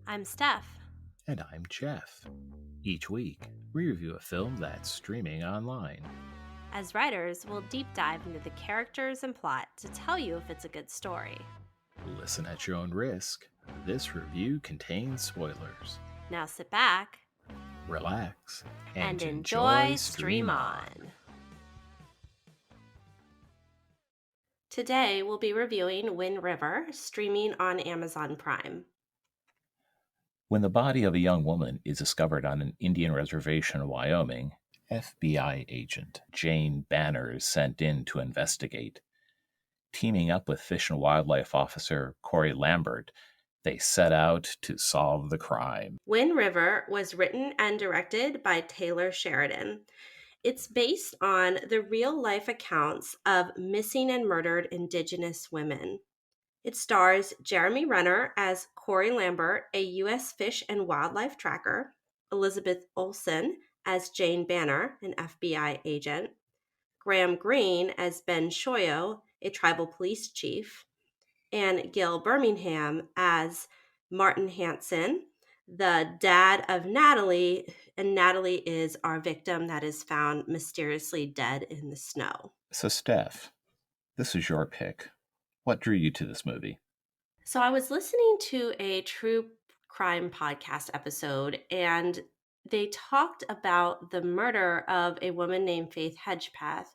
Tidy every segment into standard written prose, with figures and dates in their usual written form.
I'm Steph. And I'm Jeff. Each week, we review a film that's streaming online. As writers, we'll deep dive into the characters and plot to tell you if it's a good story. Listen at your own risk. This review contains spoilers. Now sit back Relax and and enjoy enjoy Stream Stream On. On. Today, we'll be reviewing Wind River, streaming on Amazon Prime. When the body of a young woman is discovered on an Indian reservation in Wyoming, FBI agent Jane Banner is sent in to investigate. Teaming up with Fish and Wildlife Officer Corey Lambert, they set out to solve the crime. Wind River was written and directed by Taylor Sheridan. It's based on the real-life accounts of missing and murdered Indigenous women. It stars Jeremy Renner as Corey Lambert, a U.S. Fish and Wildlife tracker, Elizabeth Olsen as Jane Banner, an FBI agent, Graham Greene as Ben Shoyo, a tribal police chief, and Gil Birmingham as Martin Hansen, the dad of Natalie, and Natalie is our victim that is found mysteriously dead in the snow. So, Steph, this is your pick. What drew you to this movie? So I was listening to a true crime podcast episode, and they talked about the murder of a woman named Faith Hedgepeth.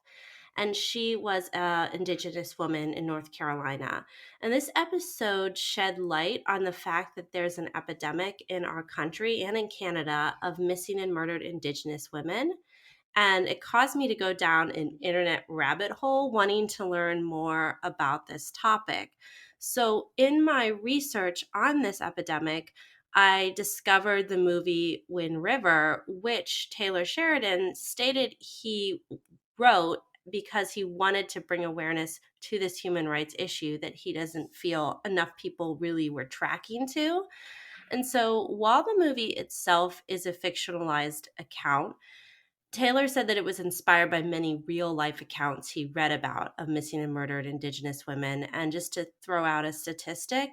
And she was an Indigenous woman in North Carolina. And this episode shed light on the fact that there's an epidemic in our country and in Canada of missing and murdered Indigenous women. And it caused me to go down an internet rabbit hole wanting to learn more about this topic. So, in my research on this epidemic, I discovered the movie Wind River, which Taylor Sheridan stated he wrote because he wanted to bring awareness to this human rights issue that he doesn't feel enough people really were tracking to. And so, while the movie itself is a fictionalized account, Taylor said that it was inspired by many real life accounts he read about of missing and murdered Indigenous women. And just to throw out a statistic,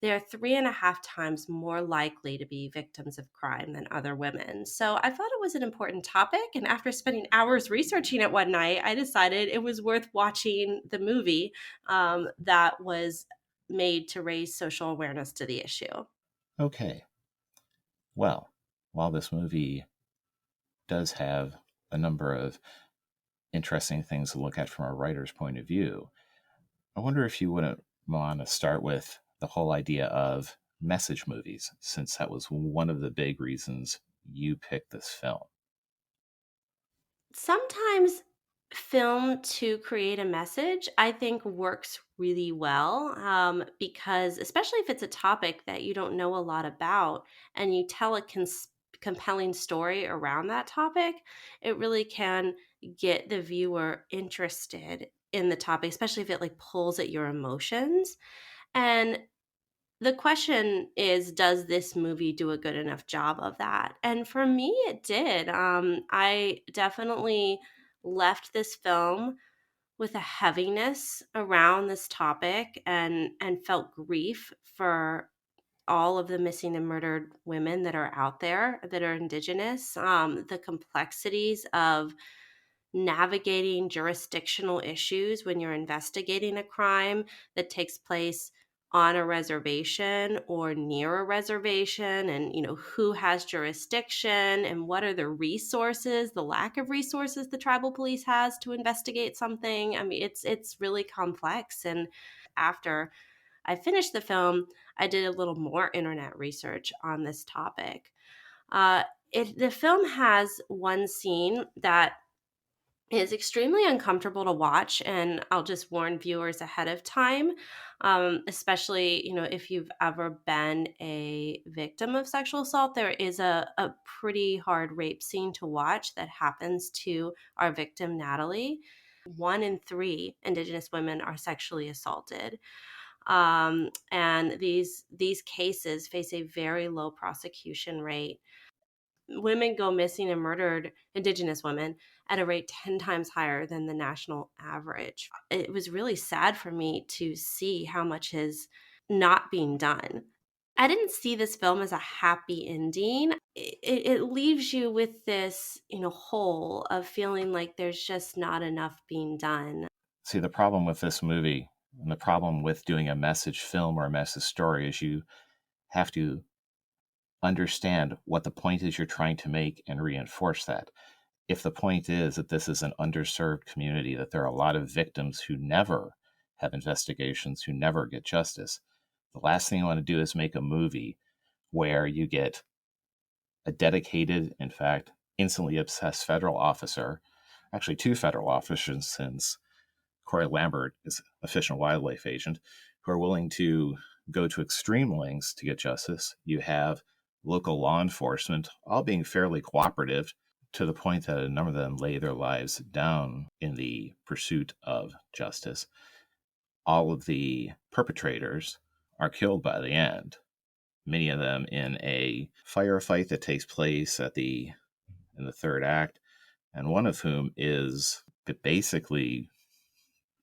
they are 3.5 times more likely to be victims of crime than other women. So I thought it was an important topic. And after spending hours researching it one night, I decided it was worth watching the movie that was made to raise social awareness to the issue. Okay. Well, while this movie does have a number of interesting things to look at from a writer's point of view, I wonder if you wouldn't want to start with the whole idea of message movies, since that was one of the big reasons you picked this film. Sometimes film to create a message, I think, works really well because, especially if it's a topic that you don't know a lot about and you tell a compelling story around that topic, it really can get the viewer interested in the topic, especially if it like pulls at your emotions. And the question is, does this movie do a good enough job of that? And for me, it did. I definitely left this film with a heaviness around this topic and felt grief for all of the missing and murdered women that are out there that are Indigenous. The complexities of navigating jurisdictional issues when you're investigating a crime that takes place on a reservation or near a reservation, and who has jurisdiction and what are the resources, the lack of resources the tribal police has to investigate something. I mean, it's really complex. And after I finished the film, I did a little more internet research on this topic. The film has one scene that is extremely uncomfortable to watch, and I'll just warn viewers ahead of time, especially if you've ever been a victim of sexual assault. There is a pretty hard rape scene to watch that happens to our victim Natalie. 1 in 3 Indigenous women are sexually assaulted, and these cases face a very low prosecution rate. Women go missing and murdered, Indigenous women, at a rate 10 times higher than the national average. It was really sad for me to see how much is not being done. I didn't see this film as a happy ending. It leaves you with this, hole of feeling like there's just not enough being done. See, the problem with this movie and the problem with doing a message film or a message story is you have to understand what the point is you're trying to make and reinforce that. If the point is that this is an underserved community, that there are a lot of victims who never have investigations, who never get justice, the last thing you want to do is make a movie where you get a dedicated, in fact, instantly obsessed federal officer, actually two federal officers, since Corey Lambert is a fish and wildlife agent, who are willing to go to extreme lengths to get justice. You have local law enforcement all being fairly cooperative to the point that a number of them lay their lives down in the pursuit of justice. All of the perpetrators are killed by the end, many of them in a firefight that takes place in the third act, and one of whom is basically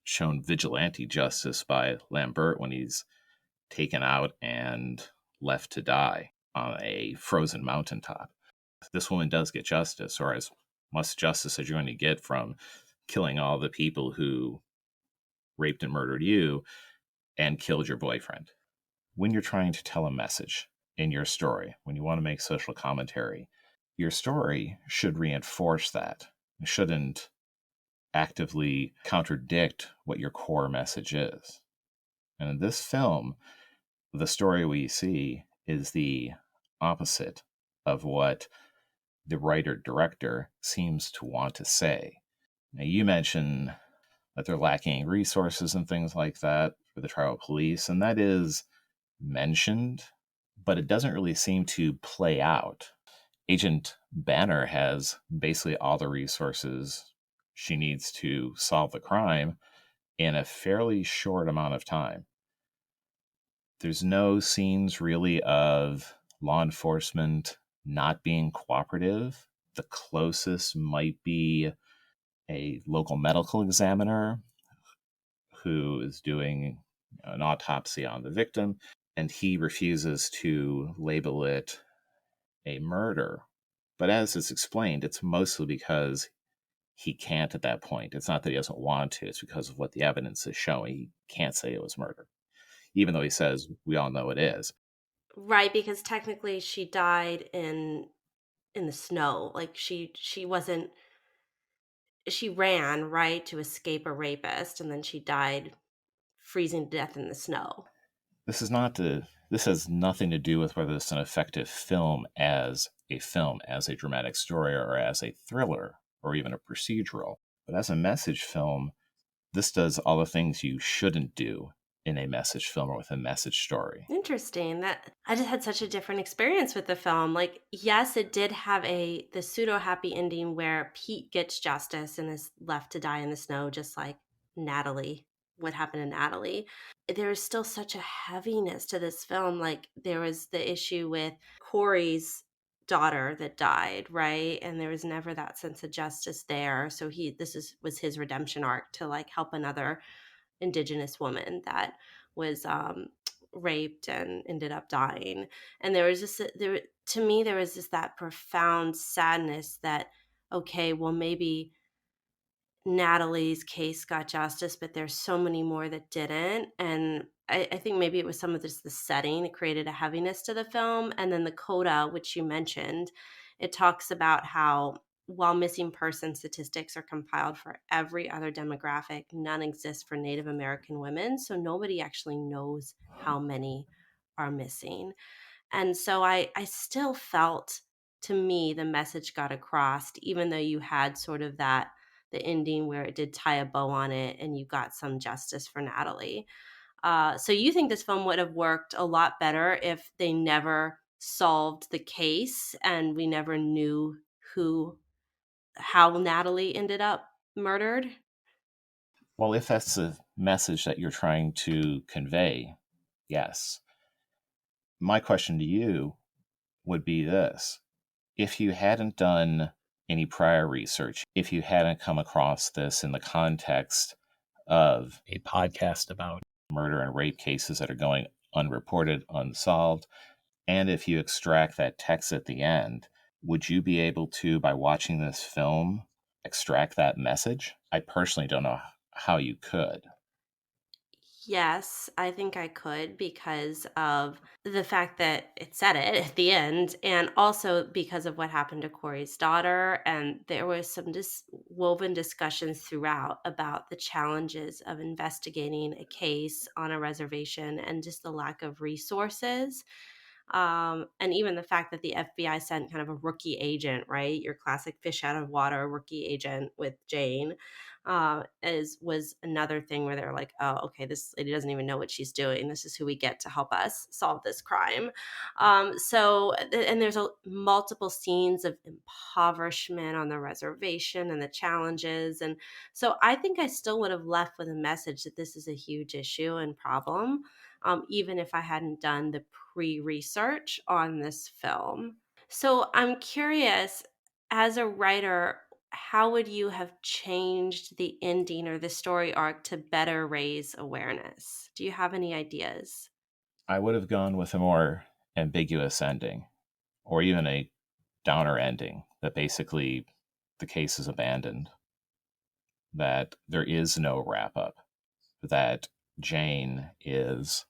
shown vigilante justice by Lambert when he's taken out and left to die on a frozen mountaintop. This woman does get justice, or as much justice as you're going to get from killing all the people who raped and murdered you and killed your boyfriend. When you're trying to tell a message in your story, when you want to make social commentary, your story should reinforce that. It shouldn't actively contradict what your core message is. And in this film, the story we see is the opposite of what the writer director seems to want to say. Now, you mentioned that they're lacking resources and things like that for the tribal police, and that is mentioned, but it doesn't really seem to play out. Agent Banner has basically all the resources she needs to solve the crime in a fairly short amount of time. There's no scenes really of law enforcement not being cooperative. The closest might be a local medical examiner who is doing an autopsy on the victim, and he refuses to label it a murder. But as it's explained, it's mostly because he can't at that point. It's not that he doesn't want to, it's because of what the evidence is showing. He can't say it was murder, even though he says we all know it is. Right, because technically she died in the snow. Like she wasn't she ran, right, to escape a rapist, and then she died freezing to death in the snow. This has nothing to do with whether it's an effective film, as a dramatic story, or as a thriller, or even a procedural. But as a message film, this does all the things you shouldn't do in a message film or with a message story. Interesting. That I just had such a different experience with the film. Like, yes, it did have the pseudo happy ending where Pete gets justice and is left to die in the snow, just like Natalie. What happened to Natalie? There is still such a heaviness to this film. Like, there was the issue with Corey's daughter that died, right? And there was never that sense of justice there. So was his redemption arc to like help another indigenous woman that was raped and ended up dying. And there was just there to me there was just that profound sadness that, okay, well, maybe Natalie's case got justice, but there's so many more that didn't. And I think maybe it was some of just the setting. It created a heaviness to the film. And then the coda, which you mentioned, it talks about how while missing person statistics are compiled for every other demographic, none exist for Native American women. So nobody actually knows how many are missing. And so I still felt, to me, the message got across, even though you had sort of the ending where it did tie a bow on it and you got some justice for Natalie. So you think this film would have worked a lot better if they never solved the case and we never knew how Natalie ended up murdered? Well, if that's the message that you're trying to convey, yes. My question to you would be this: if you hadn't done any prior research, if you hadn't come across this in the context of a podcast about murder and rape cases that are going unreported, unsolved. And if you extract that text at the end, would you be able to, by watching this film, extract that message? I personally don't know how you could. Yes, I think I could because of the fact that it said it at the end, and also because of what happened to Corey's daughter. And there was some woven discussions throughout about the challenges of investigating a case on a reservation and just the lack of resources. And even the fact that the FBI sent kind of a rookie agent, right? Your classic fish out of water rookie agent with Jane, is was another thing where they're like, oh, okay, this lady doesn't even know what she's doing. This is who we get to help us solve this crime. And there's multiple scenes of impoverishment on the reservation and the challenges, and so I think I still would have left with a message that this is a huge issue and problem, even if I hadn't done the pre research on this film. So I'm curious, as a writer, how would you have changed the ending or the story arc to better raise awareness? Do you have any ideas? I would have gone with a more ambiguous ending, or even a downer ending that basically the case is abandoned, that there is no wrap up, that Jane is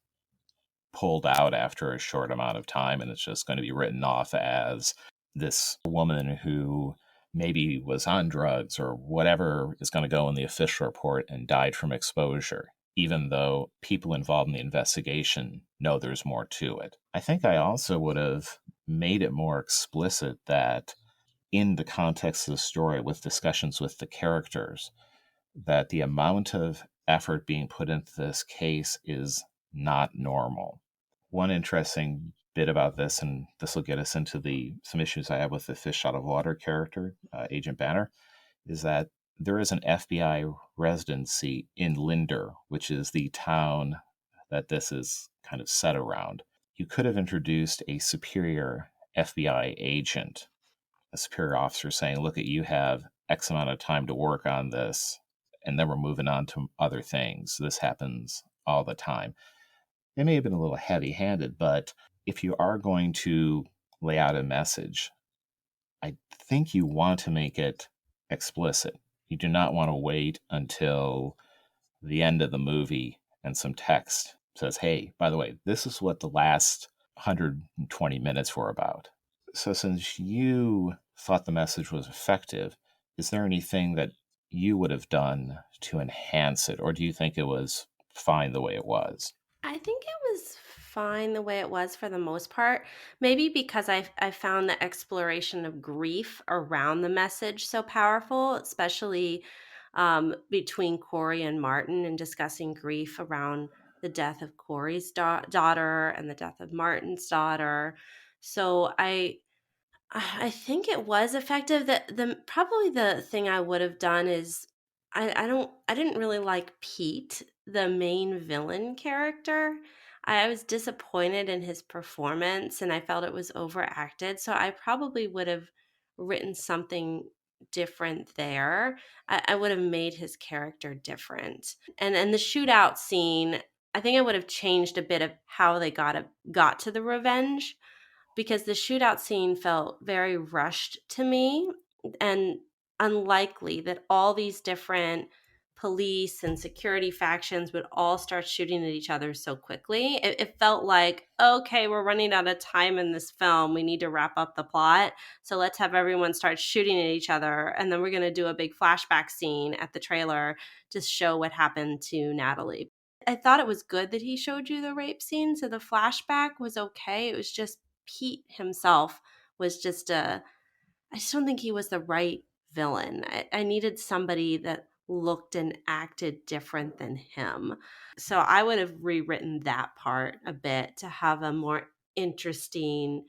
pulled out after a short amount of time and it's just going to be written off as this woman who maybe was on drugs or whatever is going to go in the official report and died from exposure, even though people involved in the investigation know there's more to it. I think I also would have made it more explicit that in the context of the story with discussions with the characters, that the amount of effort being put into this case is not normal. One interesting bit about this, and this will get us into the some issues I have with the fish out of water character, Agent Banner, is that there is an FBI residency in Linder, which is the town that this is kind of set around. You could have introduced a superior FBI agent, a superior officer saying, look, at you have X amount of time to work on this, and then we're moving on to other things. This happens all the time. It may have been a little heavy handed, but if you are going to lay out a message, I think you want to make it explicit. You do not want to wait until the end of the movie and some text says, hey, by the way, this is what the last 120 minutes were about. So, since you thought the message was effective, is there anything that you would have done to enhance it, or do you think it was fine the way it was? I think it was fine the way it was for the most part. Maybe because I found the exploration of grief around the message so powerful, especially between Corey and Martin, and discussing grief around the death of Corey's daughter and the death of Martin's daughter. So I think it was effective. That the probably the thing I would have done is I didn't really like Pete, the main villain character. I was disappointed in his performance and I felt it was overacted. So I probably would have written something different there. I would have made his character different. And the shootout scene, I think I would have changed a bit of how they got to the revenge, because the shootout scene felt very rushed to me and unlikely that all these different police and security factions would all start shooting at each other so quickly. It felt like, okay, we're running out of time in this film. We need to wrap up the plot. So let's have everyone start shooting at each other. And then we're going to do a big flashback scene at the trailer to show what happened to Natalie. I thought it was good that he showed you the rape scene. So the flashback was okay. It was just Pete himself was just I just don't think he was the right villain. I needed somebody that looked and acted different than him. So I would have rewritten that part a bit to have a more interesting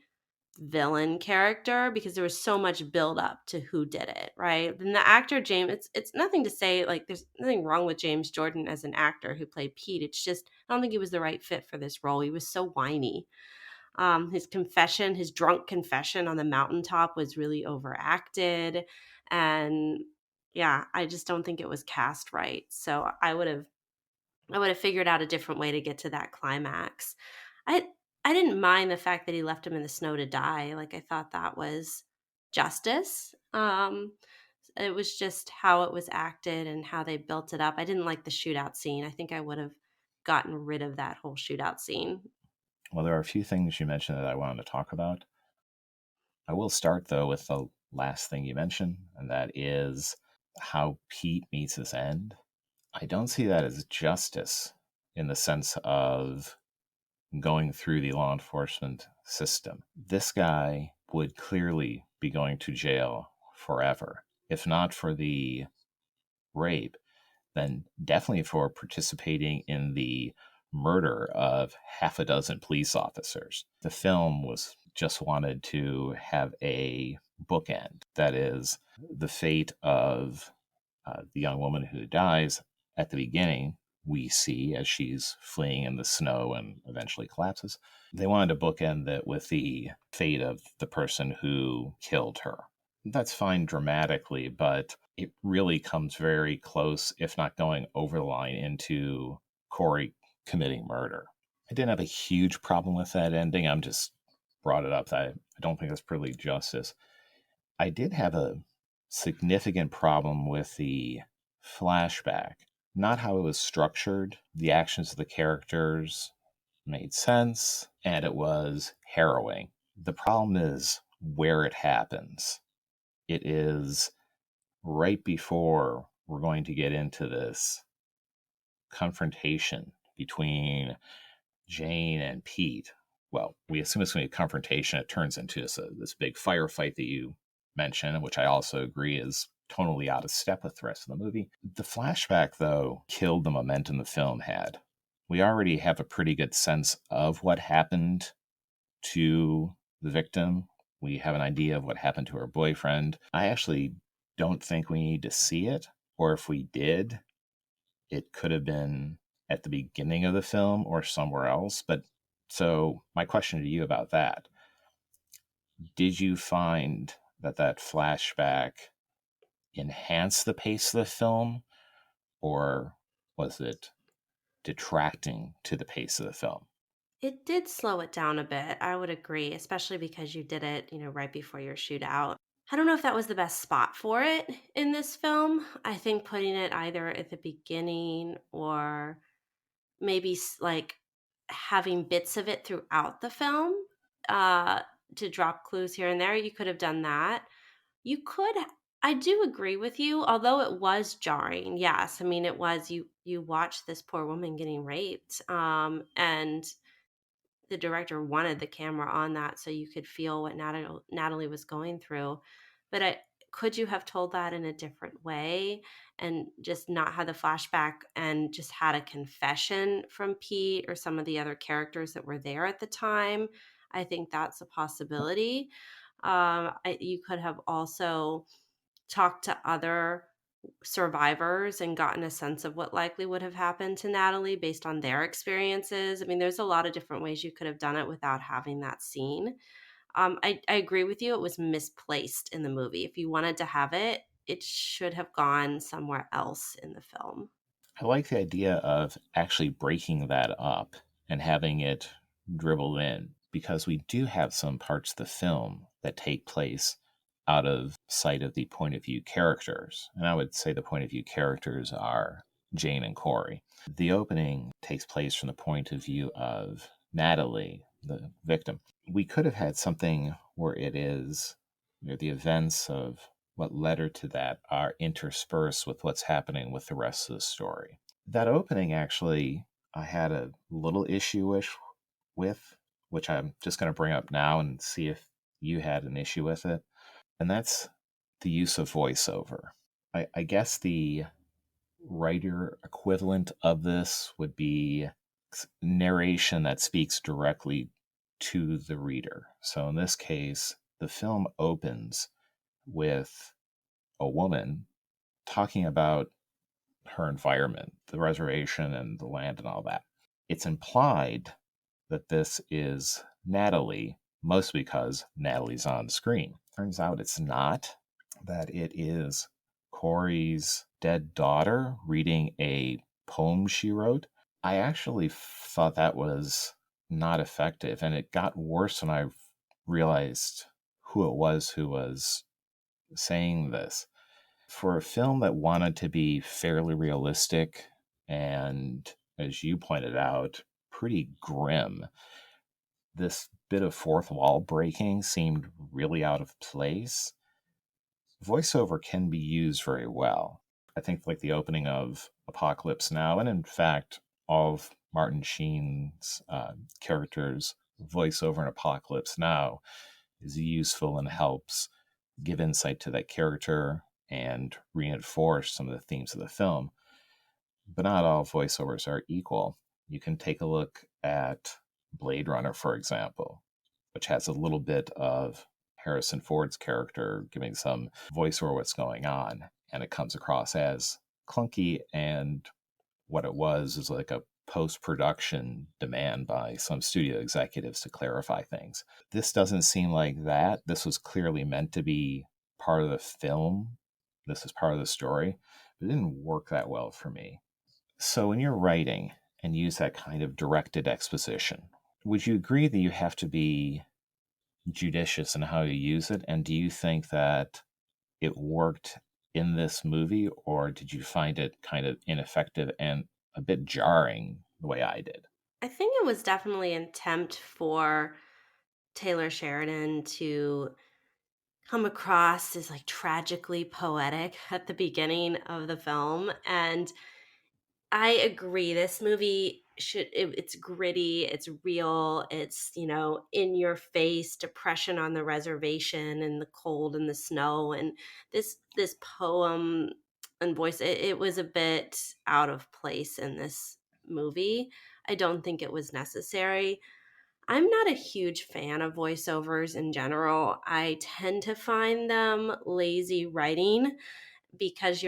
villain character, because there was so much build up to who did it, right? And the actor James, it's nothing to say like there's nothing wrong with James Jordan as an actor who played Pete. It's just I don't think he was the right fit for this role. He was so whiny. His drunk confession on the mountaintop was really overacted. And yeah, I just don't think it was cast right. So I would have figured out a different way to get to that climax. I I didn't mind the fact that he left him in the snow to die, like, I thought that was justice. It was just how it was acted and how they built it up. I didn't like the shootout scene. I think I would've gotten rid of that whole shootout scene. Well, there are a few things you mentioned that I wanted to talk about. I will start, though, with the last thing you mentioned, and that is how Pete meets his end. I don't see that as justice in the sense of going through the law enforcement system. This guy would clearly be going to jail forever, if not for the rape, then definitely for participating in the murder of half a dozen police officers. The film was just wanted to have a bookend. That is, the fate of the young woman who dies at the beginning, we see as she's fleeing in the snow and eventually collapses. They wanted to bookend it with the fate of the person who killed her. That's fine dramatically, but it really comes very close, if not going over the line, into Corey committing murder. I didn't have a huge problem with that ending. I'm just brought it up. I don't think that's really justice. I did have a significant problem with the flashback. Not how it was structured. The actions of the characters made sense, and it was harrowing. The problem is where it happens. It is right before we're going to get into this confrontation between Jane and Pete. Well, we assume it's going to be a confrontation. It turns into this big firefight that you mentioned, which I also agree is totally out of step with the rest of the movie. The flashback, though, killed the momentum the film had. We already have a pretty good sense of what happened to the victim. We have an idea of what happened to her boyfriend. I actually don't think we need to see it, or if we did, it could have been at the beginning of the film or somewhere else. But so, my question to you about that, did you find that that flashback enhanced the pace of the film, or was it detracting to the pace of the film? It did slow it down a bit, I would agree, especially because you did it, right before your shootout. I don't know if that was the best spot for it in this film. I think putting it either at the beginning or maybe like having bits of it throughout the film uh, to drop clues here and there, you could have done that. You could I do agree with you, although it was jarring. Yes, I mean it was you watched this poor woman getting raped, and the director wanted the camera on that so you could feel what Natalie was going through. But could you have told that in a different way and just not had the flashback and just had a confession from Pete or some of the other characters that were there at the time? I think that's a possibility. You could have also talked to other survivors and gotten a sense of what likely would have happened to Natalie based on their experiences. I mean, there's a lot of different ways you could have done it without having that scene. I agree with you. It was misplaced in the movie. If you wanted to have it, it should have gone somewhere else in the film. I like the idea of actually breaking that up and having it dribbled in because we do have some parts of the film that take place out of sight of the point of view characters. And I would say the point of view characters are Jane and Corey. The opening takes place from the point of view of Natalie, the victim. We could have had something where it is the events of what led her to that are interspersed with what's happening with the rest of the story. That opening, actually, I had a little issue with, which I'm just going to bring up now and see if you had an issue with it. And that's the use of voiceover. I guess the writer equivalent of this would be narration that speaks directly to the reader. So in this case, the film opens with a woman talking about her environment, the reservation and the land and all that. It's implied that this is Natalie, mostly because Natalie's on screen. Turns out it's not, that it is Corey's dead daughter reading a poem she wrote. I actually thought that was not effective. And it got worse when I realized who it was who was saying this. For a film that wanted to be fairly realistic and, as you pointed out, pretty grim, this bit of fourth wall breaking seemed really out of place. Voiceover can be used very well. I think, like the opening of Apocalypse Now, and in fact, all of Martin Sheen's characters' voiceover in Apocalypse Now is useful and helps give insight to that character and reinforce some of the themes of the film. But not all voiceovers are equal. You can take a look at Blade Runner, for example, which has a little bit of Harrison Ford's character giving some voice over what's going on, and it comes across as clunky, and what it was is like a post production demand by some studio executives to clarify things. This doesn't seem like that. This was clearly meant to be part of the film. This is part of the story, but it didn't work that well for me. So, when you're writing and use that kind of directed exposition, would you agree that you have to be judicious in how you use it? And do you think that it worked in this movie, or did you find it kind of ineffective and a bit jarring the way I did? I think it was definitely an attempt for Taylor Sheridan to come across as like tragically poetic at the beginning of the film. And I agree. This movie it's gritty, it's real, it's, in your face depression on the reservation and the cold and the snow, and this poem and voice, it was a bit out of place in this movie. I don't think it was necessary. I'm not a huge fan of voiceovers in general. I tend to find them lazy writing because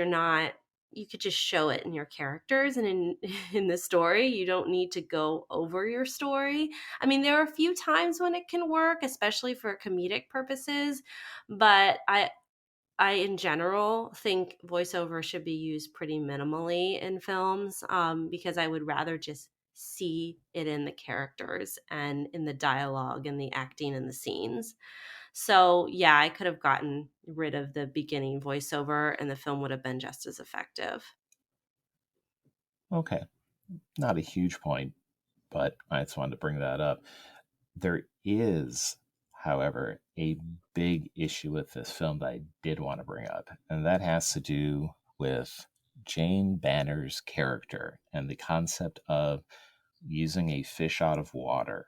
you could just show it in your characters and in in the story. You don't need to go over your story. I mean, there are a few times when it can work, especially for comedic purposes, but I in general think voiceover should be used pretty minimally in films, because I would rather just see it in the characters and in the dialogue and the acting and the scenes. So, yeah, I could have gotten rid of the beginning voiceover and the film would have been just as effective. Okay, not a huge point, but I just wanted to bring that up. There is, however, a big issue with this film that I did want to bring up, and that has to do with Jane Banner's character and the concept of using a fish out of water.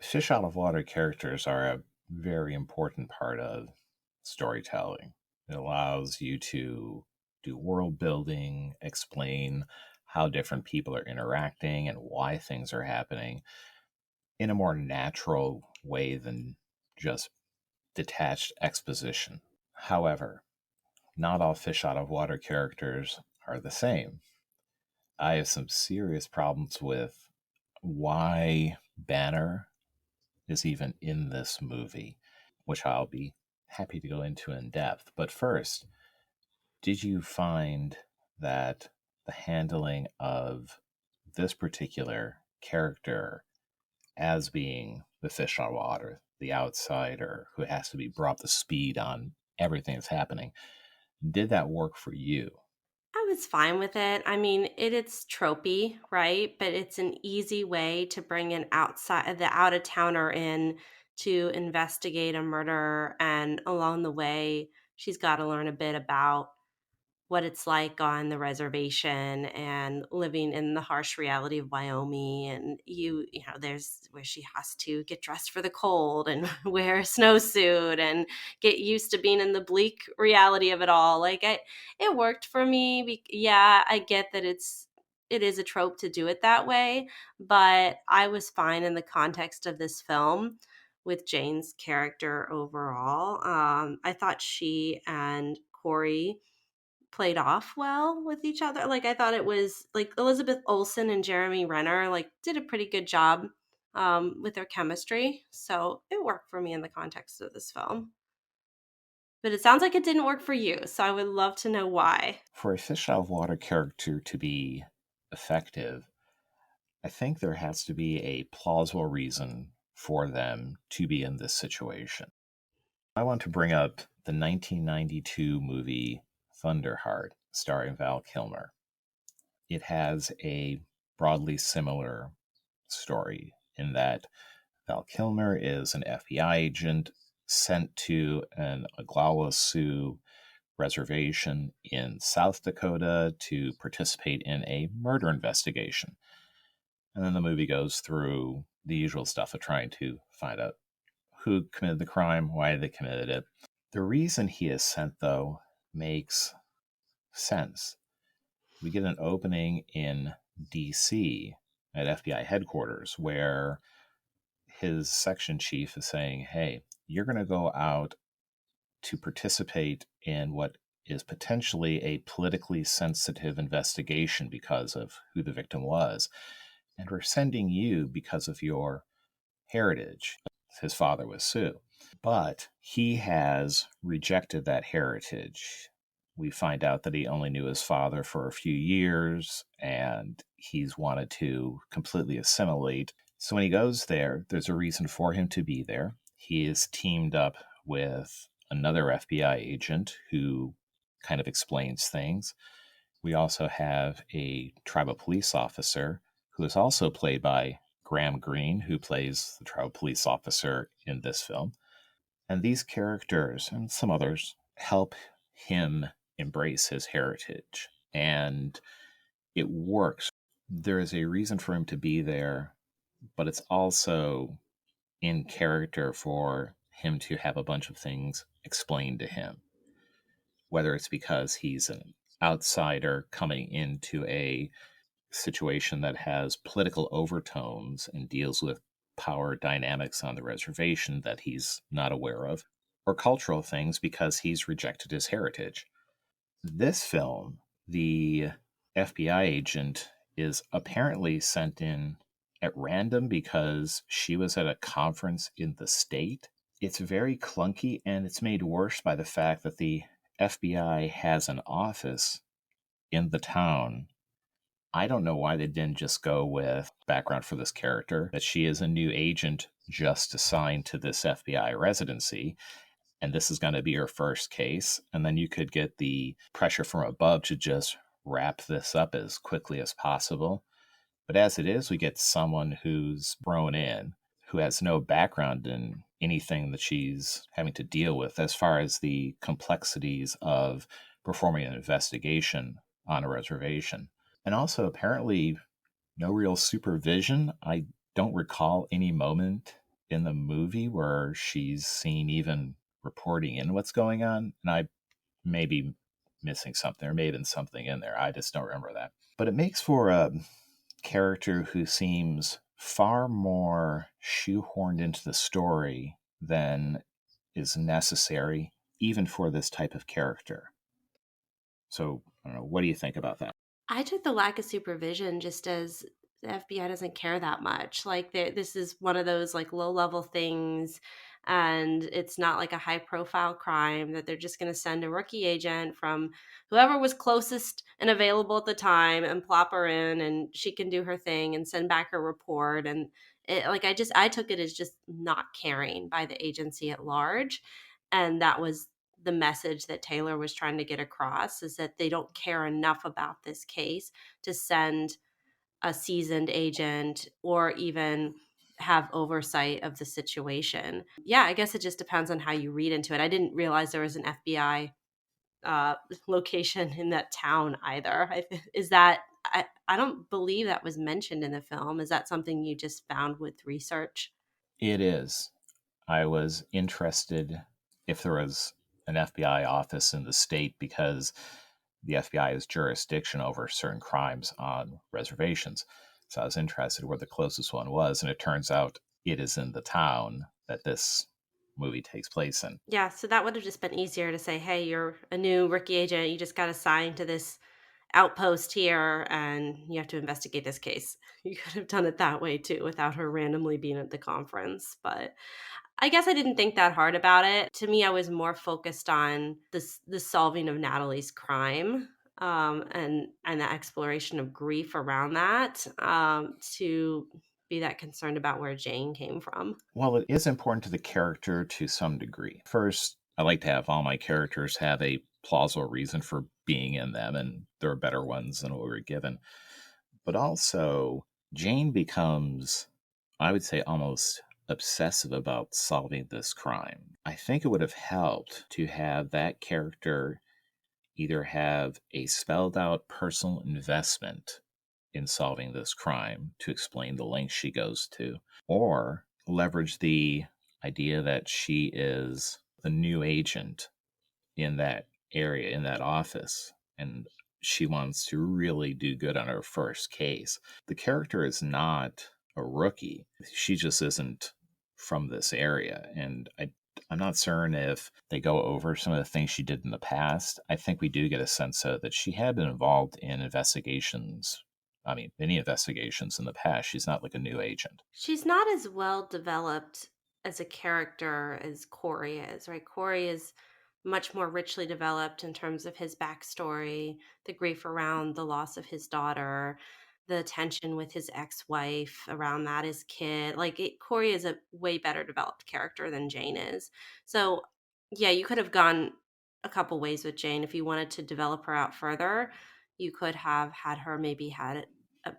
Fish out of water characters are a very important part of storytelling. It allows you to do world building, explain how different people are interacting and why things are happening in a more natural way than just detached exposition. However, not all fish out of water characters are the same. I have some serious problems with why Banner is even in this movie, which I'll be happy to go into in depth. But first, did you find that the handling of this particular character as being the fish on water, the outsider who has to be brought up to speed on everything that's happening, did that work for you? I was fine with it. I mean, it's tropey, right? But it's an easy way to bring the out of towner in to investigate a murder, and along the way, she's got to learn a bit about what it's like on the reservation and living in the harsh reality of Wyoming. And there's where she has to get dressed for the cold and wear a snowsuit and get used to being in the bleak reality of it all. It worked for me. Yeah, I get that it is a trope to do it that way, but I was fine in the context of this film with Jane's character overall. I thought she and Corey played off well with each other. Like, I thought it was like Elizabeth Olsen and Jeremy Renner like did a pretty good job with their chemistry. So it worked for me in the context of this film. But it sounds like it didn't work for you. So I would love to know why. For a fish out of water character to be effective, I think there has to be a plausible reason for them to be in this situation. I want to bring up the 1992 movie Thunderheart, starring Val Kilmer. It has a broadly similar story in that Val Kilmer is an FBI agent sent to an Oglala Sioux reservation in South Dakota to participate in a murder investigation. And then the movie goes through the usual stuff of trying to find out who committed the crime, why they committed it. The reason he is sent, though, makes sense. We get an opening in DC at FBI headquarters where his section chief is saying, hey, you're going to go out to participate in what is potentially a politically sensitive investigation because of who the victim was. And we're sending you because of your heritage. His father was Sioux. But he has rejected that heritage. We find out that he only knew his father for a few years and he's wanted to completely assimilate. So when he goes there, there's a reason for him to be there. He is teamed up with another FBI agent who kind of explains things. We also have a tribal police officer who is also played by Graham Greene, who plays the tribal police officer in this film. And these characters and some others help him embrace his heritage. And it works. There is a reason for him to be there, but it's also in character for him to have a bunch of things explained to him, whether it's because he's an outsider coming into a situation that has political overtones and deals with power dynamics on the reservation that he's not aware of, or cultural things because he's rejected his heritage. This film, the FBI agent is apparently sent in at random because she was at a conference in the state. It's very clunky and it's made worse by the fact that the FBI has an office in the town. I don't know why they didn't just go with background for this character, that she is a new agent just assigned to this FBI residency, and this is going to be her first case. And then you could get the pressure from above to just wrap this up as quickly as possible. But as it is, we get someone who's thrown in, who has no background in anything that she's having to deal with as far as the complexities of performing an investigation on a reservation. And also, apparently, no real supervision. I don't recall any moment in the movie where she's seen even reporting in what's going on. And I may be missing something. There may have been something in there. I just don't remember that. But it makes for a character who seems far more shoehorned into the story than is necessary, even for this type of character. So, I don't know. What do you think about that? I took the lack of supervision just as the FBI doesn't care that much. Like this is one of those like low level things, and it's not like a high profile crime that they're just going to send a rookie agent from whoever was closest and available at the time and plop her in, and she can do her thing and send back her report. And I took it as just not caring by the agency at large, and that was the message that Taylor was trying to get across, is that they don't care enough about this case to send a seasoned agent or even have oversight of the situation. Yeah, I guess it just depends on how you read into it. I didn't realize there was an FBI location in that town either. I don't believe that was mentioned in the film. Is that something you just found with research? It is. I was interested if there was an FBI office in the state because the FBI has jurisdiction over certain crimes on reservations. So I was interested where the closest one was, and it turns out it is in the town that this movie takes place in. Yeah, so that would have just been easier to say, "Hey, you're a new rookie agent. You just got assigned to this outpost here, and you have to investigate this case." You could have done it that way too, without her randomly being at the conference. But I guess I didn't think that hard about it. To me, I was more focused on the solving of Natalie's crime. and the exploration of grief around that, to be that concerned about where Jane came from. Well, it is important to the character to some degree. First, I like to have all my characters have a plausible reason for being in them, and there are better ones than what we were given. But also, Jane becomes, I would say, almost obsessive about solving this crime. I think it would have helped to have that character either have a spelled out personal investment in solving this crime to explain the lengths she goes to, or leverage the idea that she is the new agent in that area, in that office, and she wants to really do good on her first case. The character is not a rookie. She just isn't from this area. And I'm not certain if they go over some of the things she did in the past. I think we do get a sense that she had been involved in investigations. I mean, many investigations in the past. She's not like a new agent. She's not as well developed as a character as Corey is, right? Corey is much more richly developed in terms of his backstory, the grief around the loss of his daughter, the tension with his ex-wife around that, his kid. Corey is a way better developed character than Jane is. So, yeah, you could have gone a couple ways with Jane if you wanted to develop her out further. You could have had her maybe had a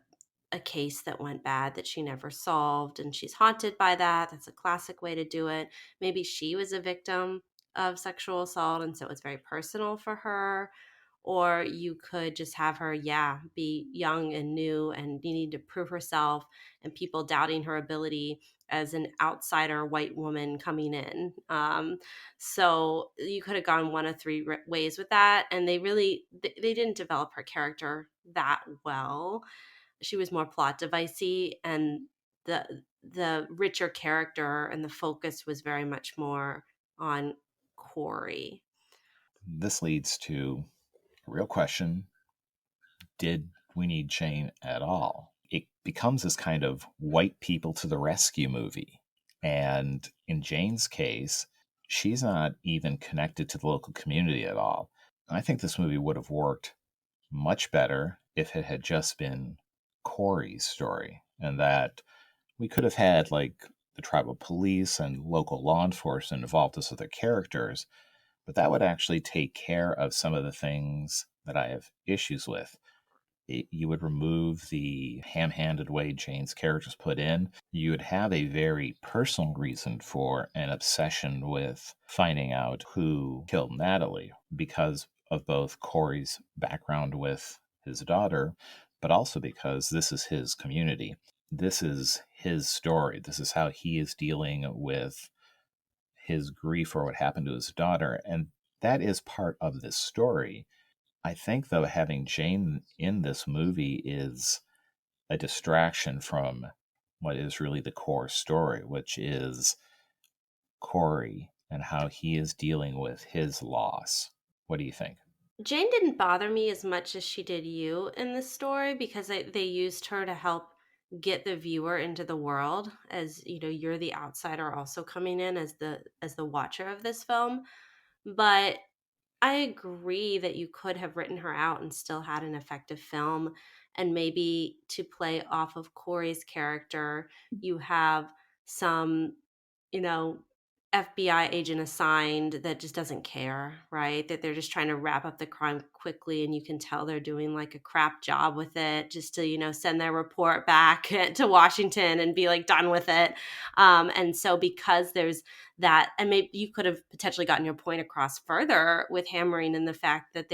a case that went bad that she never solved and she's haunted by that. That's a classic way to do it. Maybe she was a victim of sexual assault and so it's very personal for her. Or you could just have her, yeah, be young and new and need to prove herself and people doubting her ability as an outsider white woman coming in. So you could have gone one of three ways with that. And they didn't develop her character that well. She was more plot devicey, and the richer character and the focus was very much more on Corey. This leads to a real question: did we need Jane at all? It becomes this kind of white people to the rescue movie. And in Jane's case, she's not even connected to the local community at all. I think this movie would have worked much better if it had just been Corey's story, and that we could have had like the tribal police and local law enforcement involved as other characters, but that would actually take care of some of the things that I have issues with. You would remove the ham-handed way Jane's character is put in. You would have a very personal reason for an obsession with finding out who killed Natalie because of both Corey's background with his daughter, but also because this is his community. This is his story. This is how he is dealing with his grief for what happened to his daughter. And that is part of this story. I think, though, having Jane in this movie is a distraction from what is really the core story, which is Corey and how he is dealing with his loss. What do you think? Jane didn't bother me as much as she did you in this story because they used her to help get the viewer into the world, as you know, you're the outsider also coming in as the watcher of this film. But I agree that you could have written her out and still had an effective film. And maybe to play off of Corey's character, you have some, you know, FBI agent assigned that just doesn't care, right? That they're just trying to wrap up the crime quickly. And you can tell they're doing like a crap job with it just to, send their report back to Washington and be like done with it. And so because there's that, and maybe you could have potentially gotten your point across further with hammering in the fact that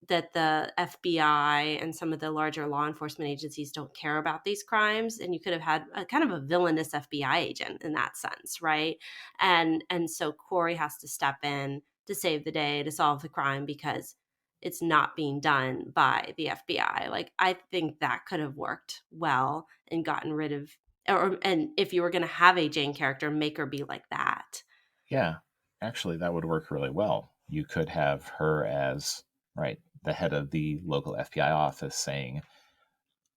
that the FBI and some of the larger law enforcement agencies don't care about these crimes, and you could have had a kind of a villainous FBI agent in that sense, right? And so Corey has to step in to save the day to solve the crime because it's not being done by the FBI. Like I think that could have worked well and gotten rid of, or and if you were going to have a Jane character, make her be like that. Yeah, actually, that would work really well. You could have her as, right, the head of the local FBI office saying,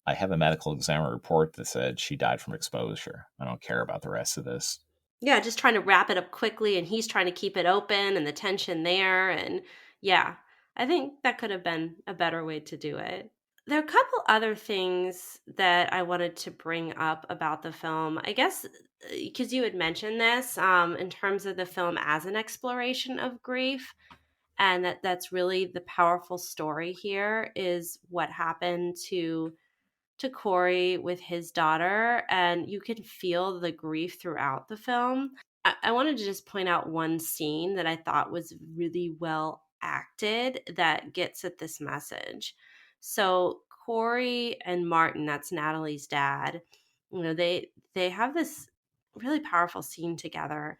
I have a medical examiner report that said she died from exposure. I don't care about the rest of this. Yeah, just trying to wrap it up quickly, and he's trying to keep it open and the tension there, and yeah. I think that could have been a better way to do it. There are a couple other things that I wanted to bring up about the film. I guess because you had mentioned this in terms of the film as an exploration of grief, and that's really the powerful story here is what happened to Corey with his daughter, and you can feel the grief throughout the film. I wanted to just point out one scene that I thought was really well acted that gets at this message. So Corey and Martin, that's Natalie's dad, they have this really powerful scene together,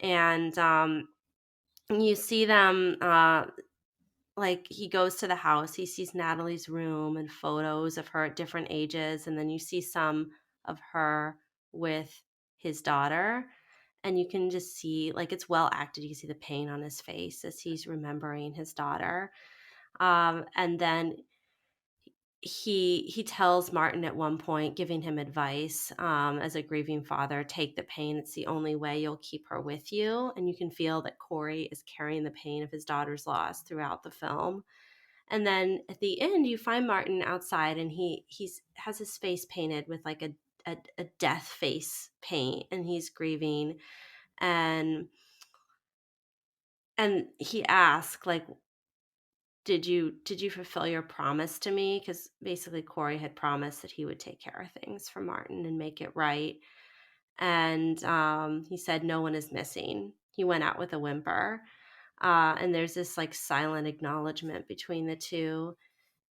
and you see them like, he goes to the house, he sees Natalie's room and photos of her at different ages, and then you see some of her with his daughter, and you can just see, like, it's well acted, you can see the pain on his face as he's remembering his daughter, and then he tells Martin at one point, giving him advice, as a grieving father, "Take the pain, it's the only way you'll keep her with you," and you can feel that Corey is carrying the pain of his daughter's loss throughout the film. And then at the end, you find Martin outside, and he's has his face painted with like a death face paint, and he's grieving. And he asked, like, did you fulfill your promise to me? Because basically Corey had promised that he would take care of things for Martin and make it right. And he said, no one is missing. He went out with a whimper. And there's this like silent acknowledgement between the two.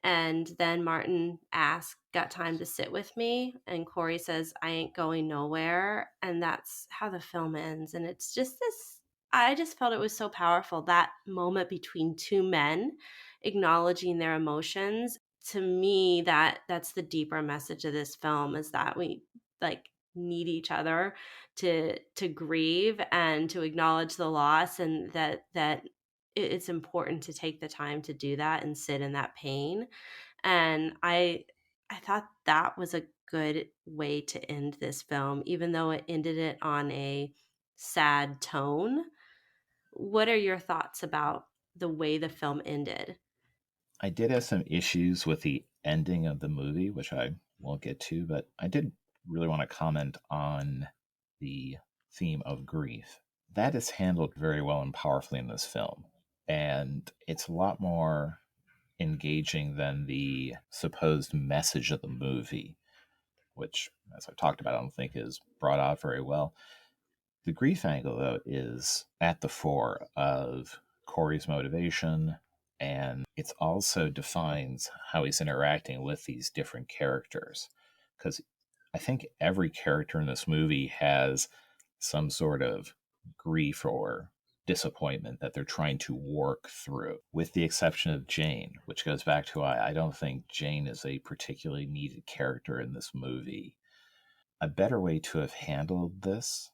And then Martin asks, "Got time to sit with me?" And Corey says, "I ain't going nowhere." And that's how the film ends. And it's just this, I just felt it was so powerful. That moment between two men acknowledging their emotions. To me, that's the deeper message of this film is that we like need each other to grieve and to acknowledge the loss, and that it's important to take the time to do that and sit in that pain. And I thought that was a good way to end this film, even though it ended it on a sad tone. What are your thoughts about the way the film ended? I did have some issues with the ending of the movie, which I won't get to, but I did really want to comment on the theme of grief. That is handled very well and powerfully in this film. And it's a lot more engaging than the supposed message of the movie, which, as I've talked about, I don't think is brought out very well. The grief angle, though, is at the fore of Corey's motivation, and it also defines how he's interacting with these different characters. Because I think every character in this movie has some sort of grief or disappointment that they're trying to work through, with the exception of Jane, which goes back to why I don't think Jane is a particularly needed character in this movie. A better way to have handled this,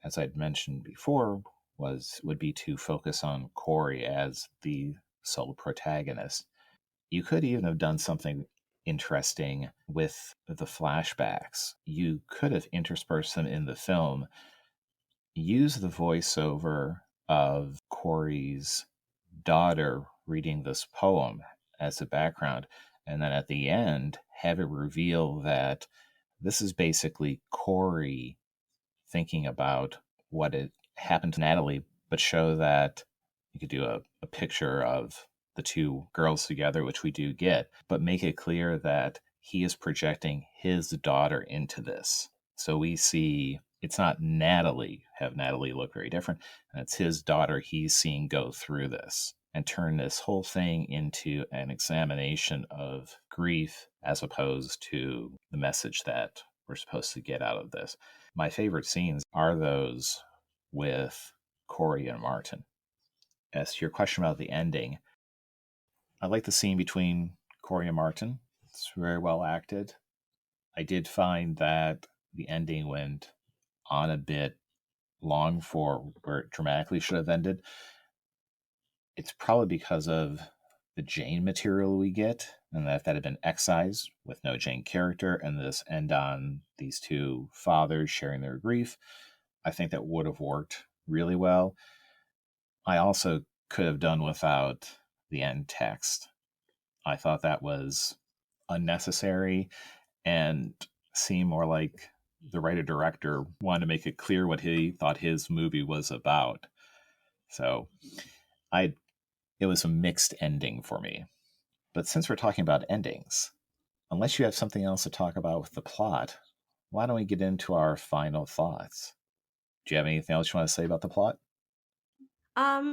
as I'd mentioned before, would be to focus on Corey as the sole protagonist. You could even have done something interesting with the flashbacks. You could have interspersed them in the film, use the voiceover of Corey's daughter reading this poem as a background, and then at the end have it reveal that this is basically Corey thinking about what had happened to Natalie, but show that you could do a picture of the two girls together, which we do get, but make it clear that he is projecting his daughter into this. So we see it's not Natalie, have Natalie look very different, and it's his daughter he's seeing go through this and turn this whole thing into an examination of grief as opposed to the message that we're supposed to get out of this. My favorite scenes are those with Corey and Martin. As to your question about the ending, I like the scene between Corey and Martin. It's very well acted. I did find that the ending went on a bit long for where it dramatically should have ended. It's probably because of the Jane material we get, and that if that had been excised with no Jane character and this end on these two fathers sharing their grief, I think that would have worked really well. I also could have done without the end text. I thought that was unnecessary and seemed more like the writer director wanted to make it clear what he thought his movie was about. So I it was a mixed ending for me. But since we're talking about endings, unless you have something else to talk about with the plot, why don't we get into our final thoughts? Do you have anything else you want to say about the plot?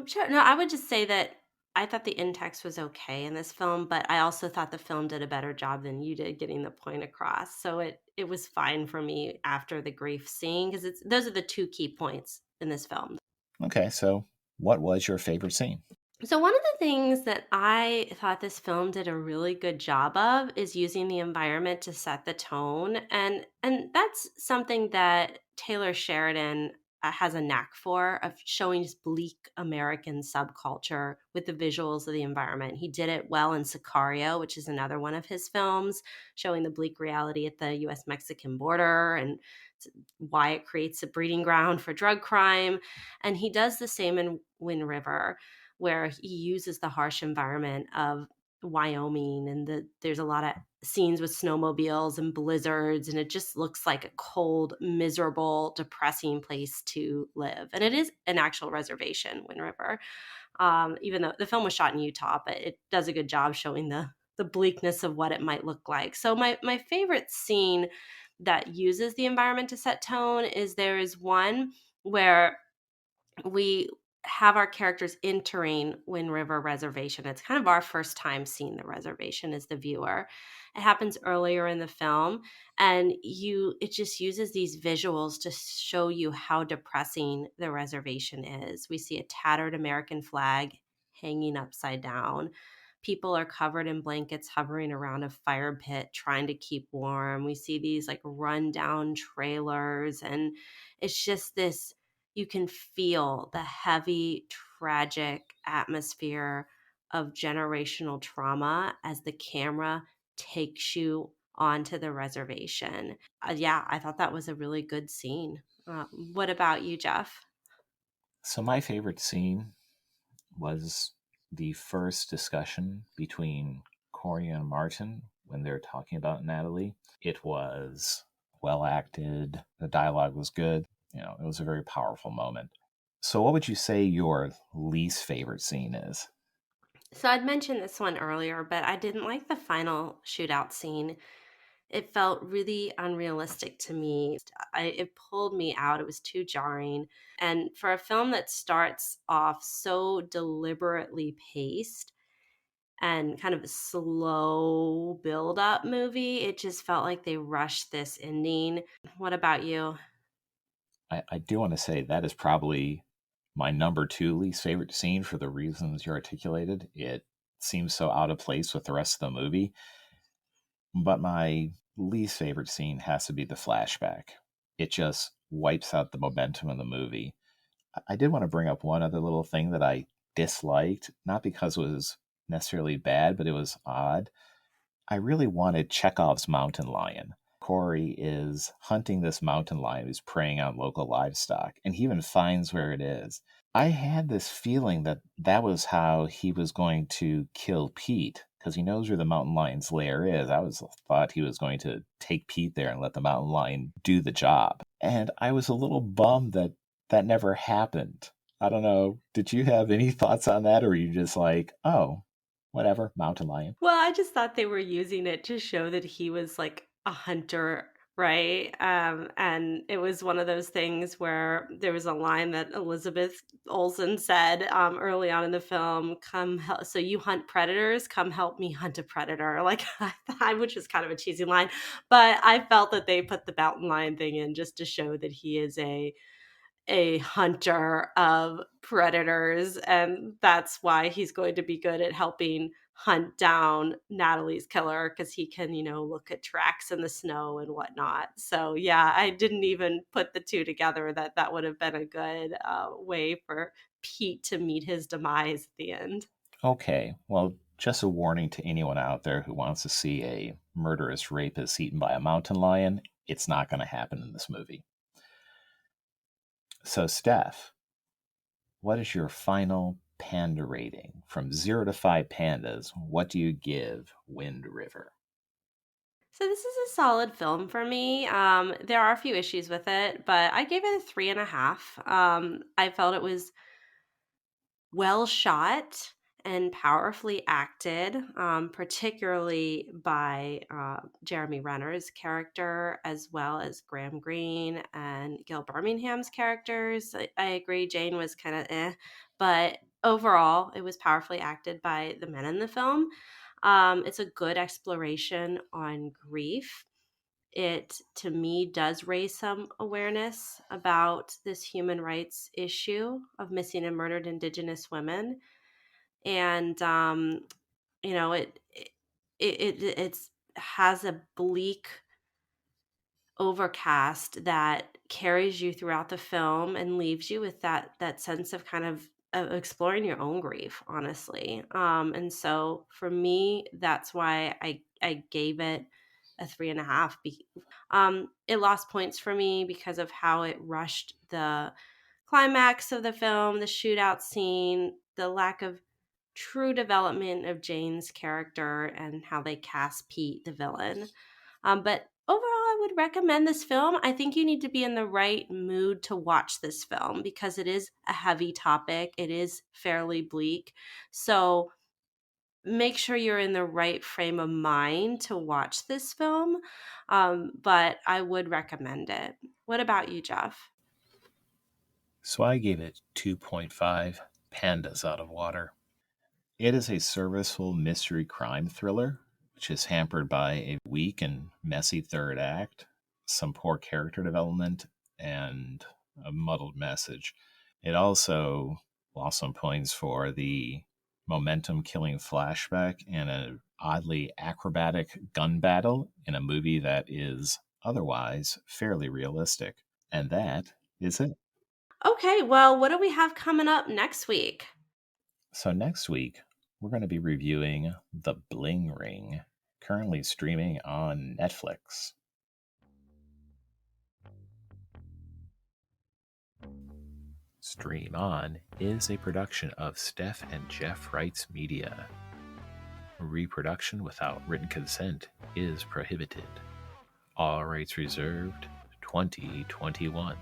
Sure. No, I would just say that I thought the in text was okay in this film, but I also thought the film did a better job than you did getting the point across. So it was fine for me after the grief scene because it's those are the two key points in this film. Okay, so what was your favorite scene? So one of the things that I thought this film did a really good job of is using the environment to set the tone, and that's something that Taylor Sheridan has a knack for of showing just bleak American subculture with the visuals of the environment. He did it well in Sicario, which is another one of his films, showing the bleak reality at the U.S. Mexican border and why it creates a breeding ground for drug crime. And he does the same in Wind River where he uses the harsh environment of Wyoming and there's a lot of scenes with snowmobiles and blizzards and it just looks like a cold, miserable, depressing place to live. And it is an actual reservation, Wind River. Even though the film was shot in Utah, but it does a good job showing the bleakness of what it might look like. So my favorite scene that uses the environment to set tone is there is one where we have our characters entering Wind River Reservation. It's kind of our first time seeing the reservation as the viewer. It happens earlier in the film, and it just uses these visuals to show you how depressing the reservation is. We see a tattered American flag hanging upside down. People are covered in blankets hovering around a fire pit trying to keep warm. We see these like rundown trailers, and it's just this you can feel the heavy, tragic atmosphere of generational trauma as the camera takes you onto the reservation. Yeah, I thought that was a really good scene. What about you, Jeff? So my favorite scene was the first discussion between Corey and Martin when they're talking about Natalie. It was well acted, the dialogue was good. It was a very powerful moment. So, what would you say your least favorite scene is? So I'd mentioned this one earlier, but I didn't like the final shootout scene. It felt really unrealistic to me. It pulled me out. It was too jarring. And for a film that starts off so deliberately paced and kind of a slow build up movie, it just felt like they rushed this ending. What about you? I do want to say that is probably my number two least favorite scene for the reasons you articulated. It seems so out of place with the rest of the movie. But my least favorite scene has to be the flashback. It just wipes out the momentum of the movie. I did want to bring up one other little thing that I disliked, not because it was necessarily bad, but it was odd. I really wanted Chekov's mountain lion. Corey is hunting this mountain lion who's preying on local livestock, and he even finds where it is. I had this feeling that that was how he was going to kill Pete because he knows where the mountain lion's lair is. Thought he was going to take Pete there and let the mountain lion do the job. And I was a little bummed that that never happened. I don't know. Did you have any thoughts on that, or were you just like, oh, whatever, mountain lion? Well, I just thought they were using it to show that he was like a hunter, right? And it was one of those things where there was a line that Elizabeth Olsen said early on in the film, "Come, so you hunt predators? Come help me hunt a predator." Like, which is kind of a cheesy line, but I felt that they put the mountain lion thing in just to show that he is a hunter of predators, and that's why he's going to be good at helping hunt down Natalie's killer because he can, look at tracks in the snow and whatnot. So yeah, I didn't even put the two together that that would have been a good way for Pete to meet his demise at the end. Okay, well, just a warning to anyone out there who wants to see a murderous rapist eaten by a mountain lion. It's not going to happen in this movie. So, Steph, what is your final panda rating from 0 to 5 pandas, what do you give Wind River? So this is a solid film for me. There are a few issues with it, but I gave it a 3.5. I felt it was well shot and powerfully acted, particularly by Jeremy Renner's character, as well as Graham Greene and Gil Birmingham's characters. I agree, Jane was kind of but overall, it was powerfully acted by the men in the film. It's a good exploration on grief. It, to me, does raise some awareness about this human rights issue of missing and murdered Indigenous women. And, it's has a bleak overcast that carries you throughout the film and leaves you with that sense of kind of exploring your own grief, honestly. And so for me, that's why I gave it a 3.5. It lost points for me because of how it rushed the climax of the film, the shootout scene, the lack of true development of Jane's character, and how they cast Pete, the villain. But overall, I would recommend this film. I think you need to be in the right mood to watch this film because it is a heavy topic. It is fairly bleak. So make sure you're in the right frame of mind to watch this film. But I would recommend it. What about you, Jeff? So I gave it 2.5 pandas out of water. It is a serviceable mystery crime thriller, which is hampered by a weak and messy third act, some poor character development, and a muddled message. It also lost some points for the momentum killing flashback and an oddly acrobatic gun battle in a movie that is otherwise fairly realistic. And that is it. Okay, well, what do we have coming up next week? So next week, we're going to be reviewing The Bling Ring, currently streaming on Netflix. Stream On is a production of Steph and Jeff Wrights Media. Reproduction without written consent is prohibited. All rights reserved. 2021.